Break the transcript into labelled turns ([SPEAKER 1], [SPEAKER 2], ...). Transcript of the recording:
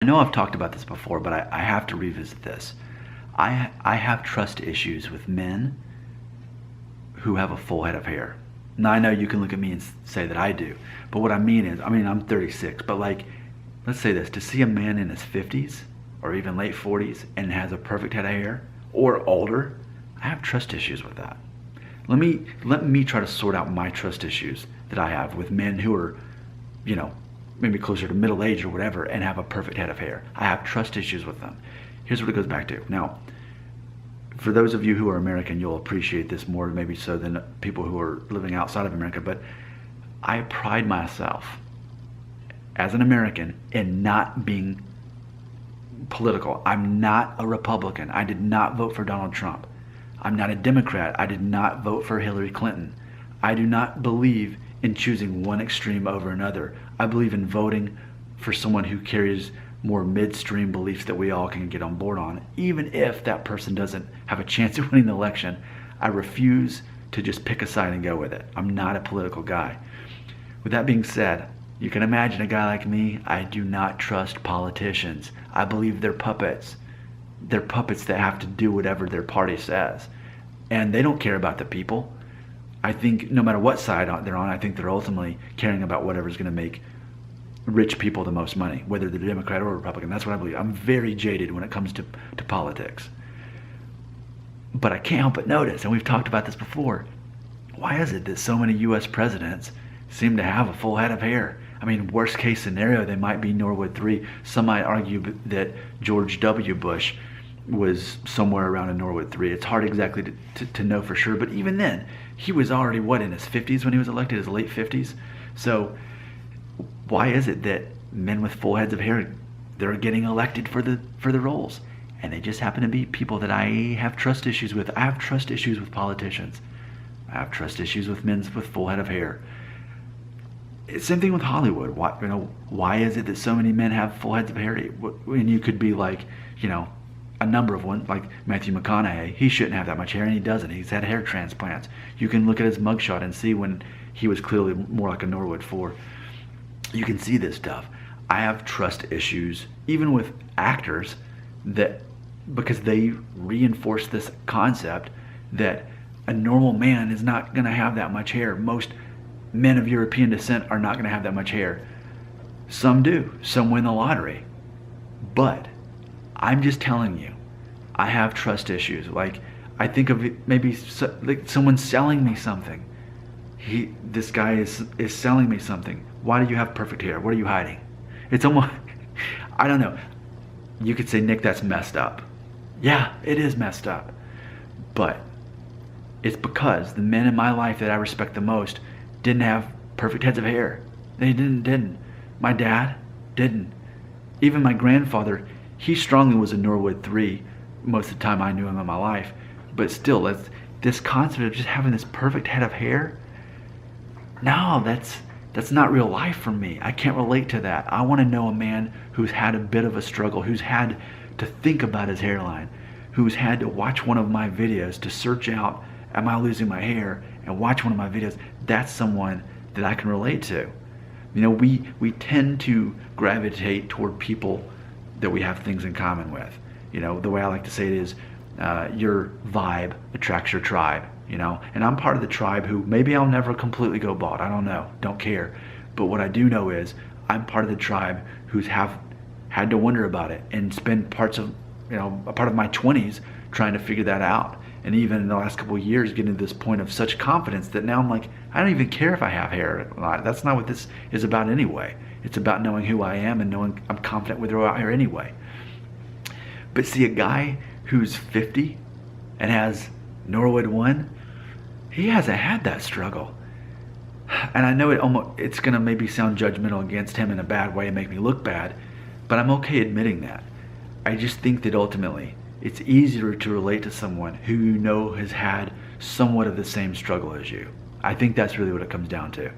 [SPEAKER 1] know I've talked about this before, but I have to revisit this. I have trust issues with men who have a full head of hair. Now I know you can look at me and say that I do, but what I mean is, I'm 36, but like, let's say this, to see a man in his 50s or even late 40s and has a perfect head of hair or older, I have trust issues with that. Let me try to sort out my trust issues that I have with men who are, maybe closer to middle age or whatever and have a perfect head of hair. I have trust issues with them. Here's what it goes back to. Now, for those of you who are American, you'll appreciate this more maybe so than people who are living outside of America, but I pride myself as an American in not being political. I'm not a Republican. I did not vote for Donald Trump. I'm not a Democrat. I did not vote for Hillary Clinton. I do not believe in choosing one extreme over another. I believe in voting for someone who carries more midstream beliefs that we all can get on board on. Even if that person doesn't have a chance of winning the election, I refuse to just pick a side and go with it. I'm not a political guy. With that being said, you can imagine a guy like me, I do not trust politicians. I believe they're puppets. They're puppets that have to do whatever their party says. And they don't care about the people. I think no matter what side they're on, I think they're ultimately caring about whatever's going to make rich people the most money, whether they're Democrat or Republican. That's what I believe. I'm very jaded when it comes to politics. But I can't help but notice, and we've talked about this before, why is it that so many U.S. presidents seem to have a full head of hair? Worst case scenario, they might be Norwood 3. Some might argue that George W. Bush was somewhere around a Norwood 3. It's hard exactly to know for sure, but even then, he was already, in his 50s when he was elected, his late 50s? So why is it that men with full heads of hair, they're getting elected for the roles? And they just happen to be people that I have trust issues with. I have trust issues with politicians. I have trust issues with men with full head of hair. Same thing with Hollywood. Why is it that so many men have full heads of hair? And you could be like, a number of ones, like Matthew McConaughey. He shouldn't have that much hair, and he doesn't. He's had hair transplants. You can look at his mugshot and see when he was clearly more like a Norwood 4. You can see this stuff. I have trust issues, even with actors, because they reinforce this concept that a normal man is not going to have that much hair. Most men of European descent are not going to have that much hair. Some do. Some win the lottery. But I'm just telling you, I have trust issues. Like, I think of it, maybe like someone selling me something. This guy is selling me something. Why do you have perfect hair? What are you hiding? It's almost, I don't know. You could say, Nick, that's messed up. Yeah, it is messed up. But it's because the men in my life that I respect the most didn't have perfect heads of hair. They didn't. My dad didn't. Even my grandfather, he strongly was a Norwood 3 most of the time I knew him in my life. But still, this concept of just having this perfect head of hair, no, that's not real life for me. I can't relate to that. I want to know a man who's had a bit of a struggle, who's had to think about his hairline, who's had to watch one of my videos to search out, am I losing my hair, and watch one of my videos. That's someone that I can relate to. We tend to gravitate toward people that we have things in common with. The way I like to say it is, your vibe attracts your tribe, and I'm part of the tribe who maybe I'll never completely go bald. I don't know, don't care. But what I do know is I'm part of the tribe who's had to wonder about it and spend a part of my 20s trying to figure that out. And even in the last couple of years, getting to this point of such confidence that now I'm like, I don't even care if I have hair or not. That's not what this is about anyway. It's about knowing who I am and knowing I'm confident with or without hair anyway. But see, a guy who's 50 and has Norwood 1, he hasn't had that struggle. And I know it's going to maybe sound judgmental against him in a bad way and make me look bad, but I'm okay admitting that. I just think that ultimately it's easier to relate to someone who has had somewhat of the same struggle as you. I think that's really what it comes down to.